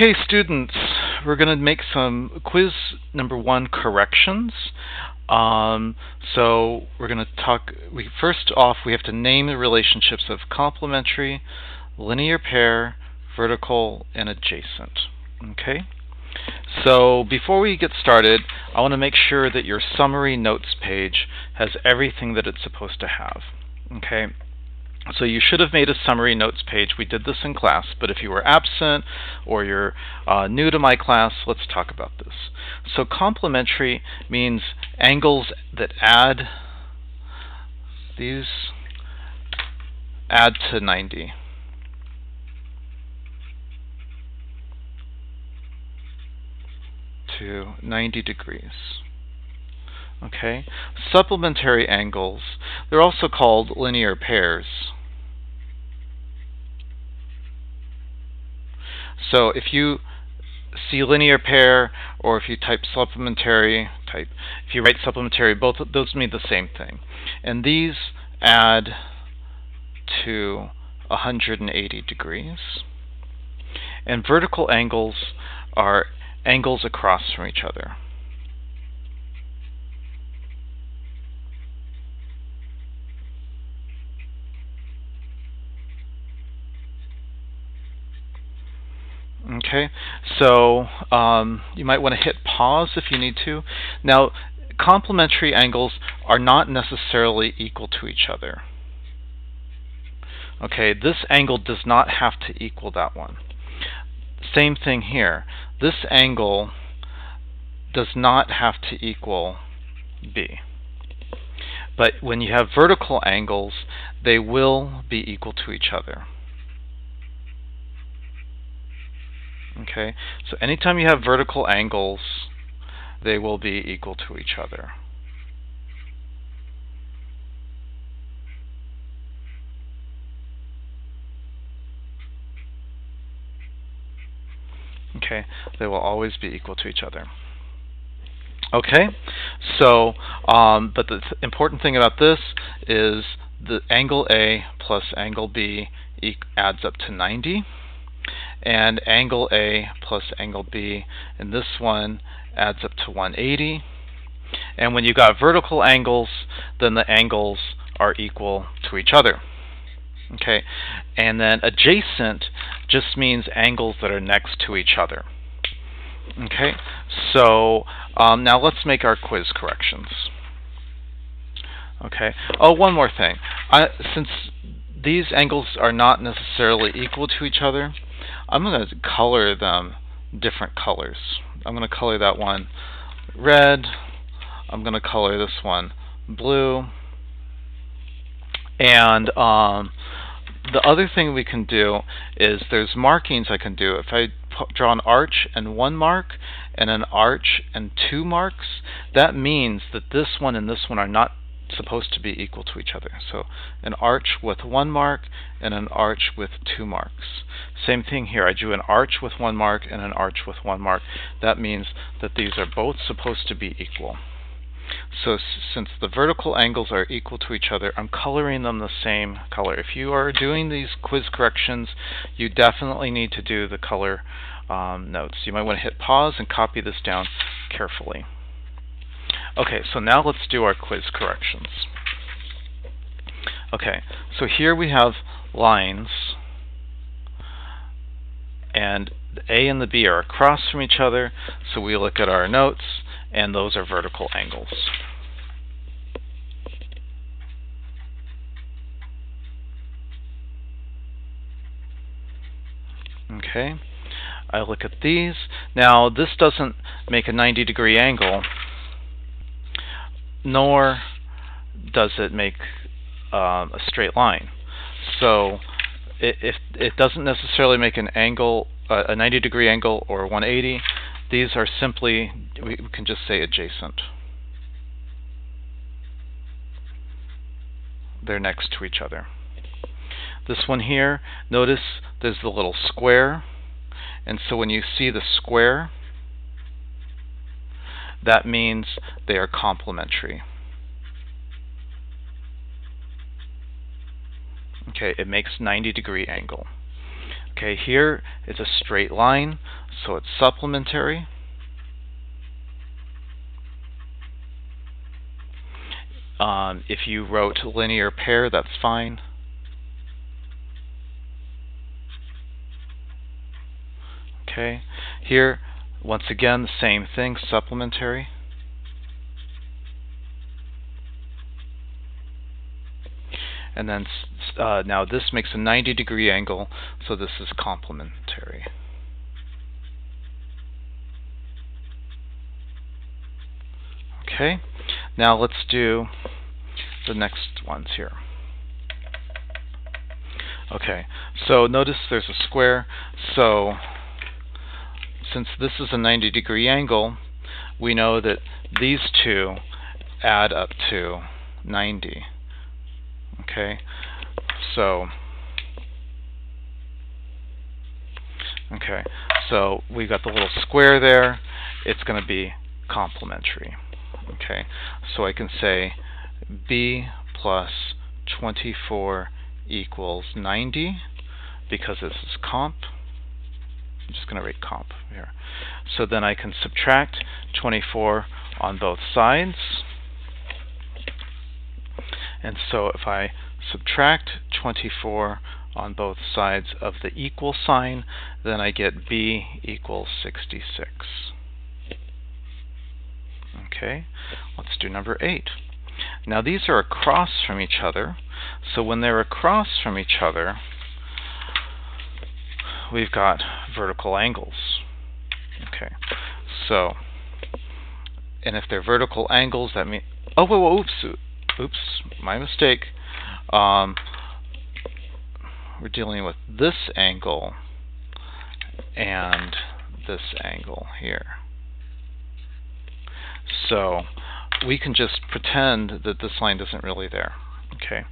Okay, students, we're going to make some quiz number 1 corrections. So we're going to talk, first off, we have to name the relationships of complementary, linear pair, vertical, and adjacent. Okay? So before we get started, I want to make sure that your summary notes page has everything that it's supposed to have. Okay? So you should have made a summary notes page. We did this in class, but if you were absent or you're new to my class, let's talk about this. So complementary means angles that add to 90. To 90 degrees. Okay? Supplementary angles, they're also called linear pairs. So if you see linear pair, or if you type supplementary, if you write supplementary, both of those mean the same thing. And these add to 180 degrees. And vertical angles are angles across from each other. Okay, so you might want to hit pause if you need to. Now, complementary angles are not necessarily equal to each other. Okay, this angle does not have to equal that one. Same thing here. This angle does not have to equal B. But when you have vertical angles, they will be equal to each other. Okay, so anytime you have vertical angles, they will be equal to each other. Okay, they will always be equal to each other. Okay, so but the important thing about this is the angle A plus angle B adds up to 90. And angle A plus angle B in this one adds up to 180. And when you got vertical angles, then the angles are equal to each other. Okay, and then adjacent just means angles that are next to each other. Okay, so now let's make our quiz corrections. Okay, oh, one more thing. Since these angles are not necessarily equal to each other, I'm going to color them different colors. I'm going to color that one red. I'm going to color this one blue. And the other thing we can do is there's markings I can do. If I draw an arch and 1 mark and an arch and 2 marks, that means that this one and this one are not supposed to be equal to each other. So an arch with 1 mark and an arch with 2 marks. Same thing here. I drew an arch with 1 mark and an arch with 1 mark. That means that these are both supposed to be equal. So since the vertical angles are equal to each other, I'm coloring them the same color. If you are doing these quiz corrections, you definitely need to do the color notes. You might want to hit pause and copy this down carefully. Okay, so now let's do our quiz corrections. Okay, so here we have lines, and the A and the B are across from each other, so we look at our notes, and those are vertical angles. Okay, I look at these. Now, this doesn't make a 90-degree angle, nor does it make a straight line. So if it doesn't necessarily make an angle, a 90-degree angle or 180, these are simply, we can just say adjacent. They're next to each other. This one here, notice there's the little square, and so when you see the square, that means they are complementary. Okay, it makes 90-degree angle. Okay, here it's a straight line, so it's supplementary. If you wrote linear pair, that's fine. Okay, here, once again, the same thing, supplementary. And then now this makes a 90-degree angle, so this is complementary. Okay, now let's do the next ones here. Okay, so notice there's a square, so since this is a 90-degree angle, we know that these two add up to 90. Okay, so we got the little square there. It's going to be complementary. Okay, so I can say b plus 24 equals 90 because this is comp. I'm just going to write comp here. So then I can subtract 24 on both sides. And so if I subtract 24 on both sides of the equal sign, then I get b equals 66. Okay, let's do number 8. Now these are across from each other, so when they're across from each other, we've got vertical angles. Okay, so, and if they're vertical angles, that means, oh, whoa, oops, my mistake. We're dealing with this angle and this angle here. So we can just pretend that this line isn't really there. Okay,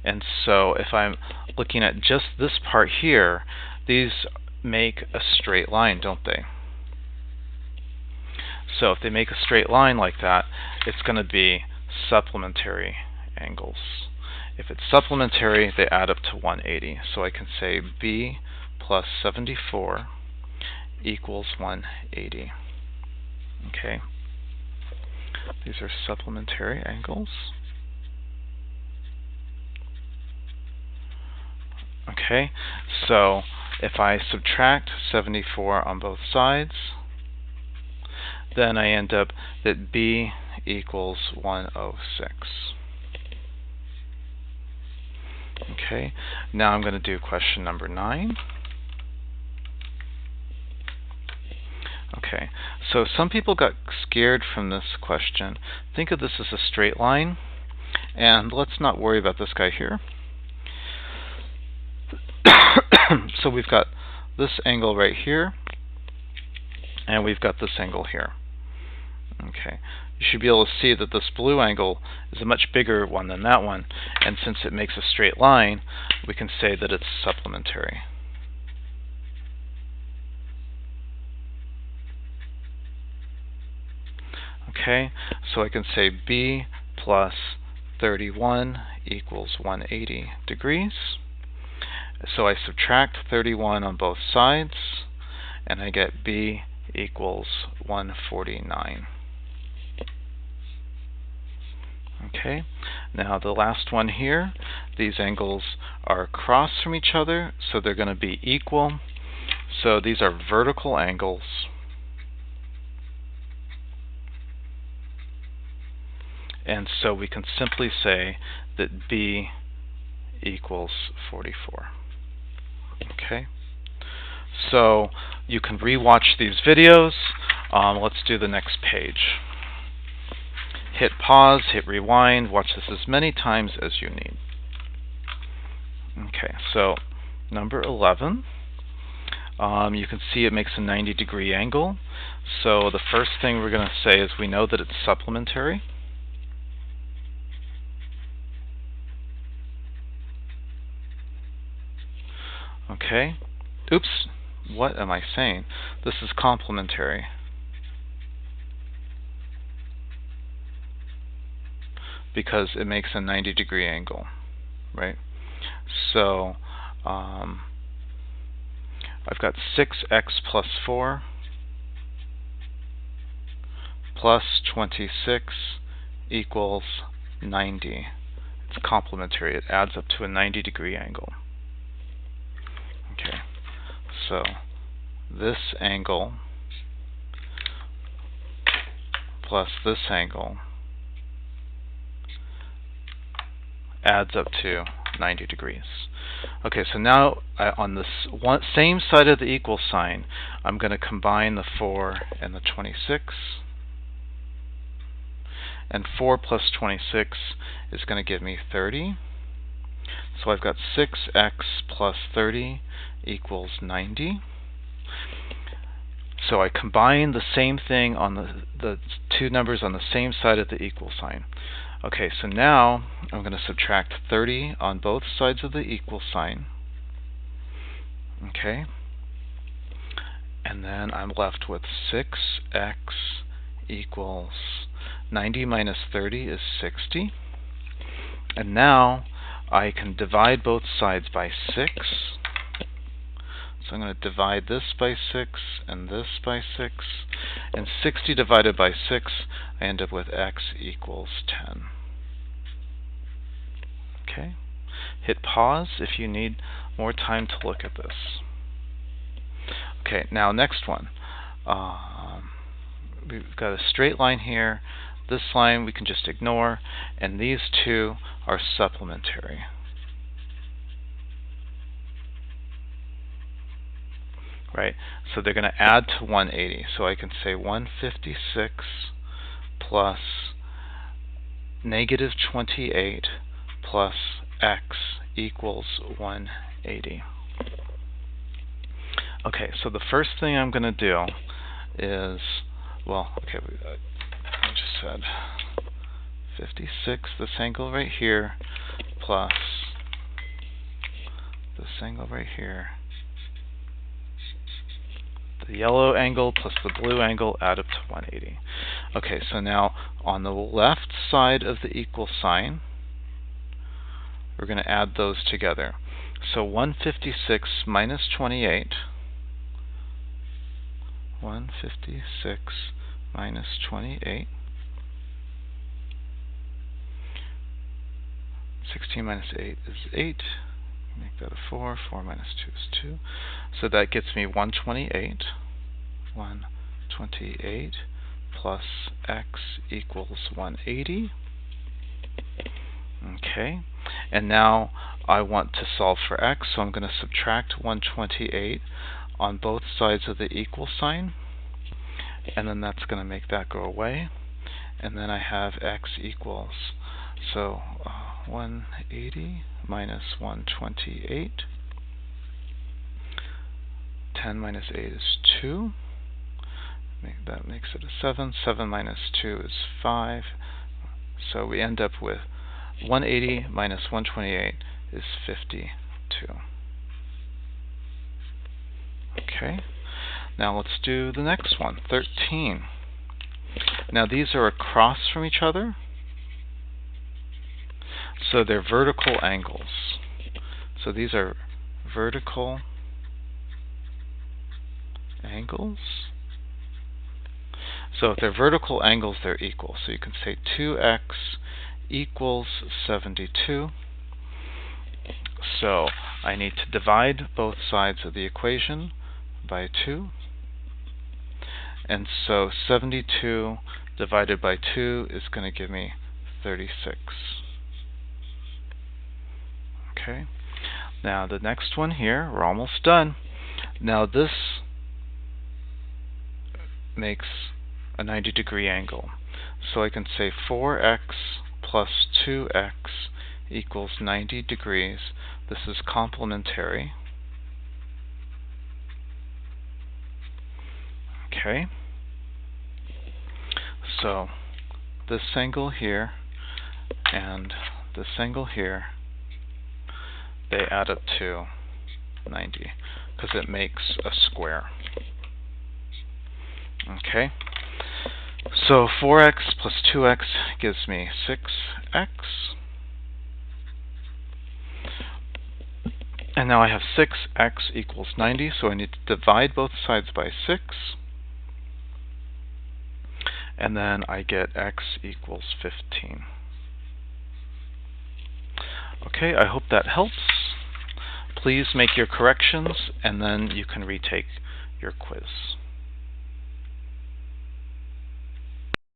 and so if I'm looking at just this part here, these make a straight line, don't they? So if they make a straight line like that, it's going to be supplementary angles. If it's supplementary, they add up to 180. So I can say b plus 74 equals 180. Okay, these are supplementary angles. Okay, so if I subtract 74 on both sides, then I end up that b equals 106. Okay, now I'm going to do question number 9. Okay, so some people got scared from this question. Think of this as a straight line, and let's not worry about this guy here. So we've got this angle right here, and we've got this angle here. Okay, you should be able to see that this blue angle is a much bigger one than that one, and since it makes a straight line, we can say that it's supplementary. Okay, so I can say b plus 31 equals 180 degrees. So I subtract 31 on both sides, and I get b equals 149. Okay, now the last one here, these angles are across from each other, so they're going to be equal. So these are vertical angles. And so we can simply say that b equals 44. Okay, so you can rewatch these videos. Let's do the next page. Hit pause, hit rewind, watch this as many times as you need. Okay, so number 11. You can see it makes a 90-degree angle. So the first thing we're going to say is we know that it's supplementary. Okay. Oops, what am I saying? This is complementary. Because it makes a 90-degree angle, right? So I've got 6x plus 4 plus 26 equals 90. It's complementary. It adds up to a 90-degree angle. Okay, so this angle plus this angle adds up to 90 degrees. Okay, so now on this same side of the equal sign, I'm going to combine the 4 and the 26. And 4 plus 26 is going to give me 30. So I've got 6x plus 30 equals 90. So I combine the same thing on the two numbers on the same side of the equal sign. Okay, so now I'm going to subtract 30 on both sides of the equal sign. Okay, and then I'm left with 6x equals 90 minus 30 is 60. And now I can divide both sides by 6. So I'm going to divide this by 6 and this by 6. And 60 divided by 6, I end up with x equals 10. Okay. Hit pause if you need more time to look at this. Okay, now next one. We've got a straight line here. This line we can just ignore. And these two are supplementary. Right? So they're going to add to 180. So I can say 156 plus negative 28 plus x equals 180. Okay, so the first thing I'm going to do is, well, okay, I just said 56, this angle right here, plus this angle right here. The yellow angle plus the blue angle add up to 180. Okay, so now on the left side of the equal sign, we're going to add those together. So 156 minus 28, 156 minus 28, 16 minus 8 is 8. Make that a 4. 4 minus 2 is 2. So that gets me 128. 128 plus x equals 180. Okay. And now I want to solve for x, so I'm going to subtract 128 on both sides of the equal sign. And then that's going to make that go away. And then I have x equals, so 180 minus 128. 10 minus 8 is 2. That makes it a 7. 7 minus 2 is 5. So we end up with 180 minus 128 is 52. Okay. Now let's do the next one, 13. Now these are across from each other, so they're vertical angles. So these are vertical angles. So if they're vertical angles, they're equal. So you can say 2x equals 72. So I need to divide both sides of the equation by 2. And so 72 divided by 2 is going to give me 36. Okay. Now the next one here, we're almost done. Now this makes a 90-degree angle. So I can say 4x plus 2x equals 90 degrees. This is complementary. Okay. So this angle here and this angle here, they add up to 90 because it makes a square. Okay. So 4x plus 2x gives me 6x. And now I have 6x equals 90, so I need to divide both sides by 6. And then I get x equals 15. Okay, I hope that helps. Please make your corrections, and then you can retake your quiz.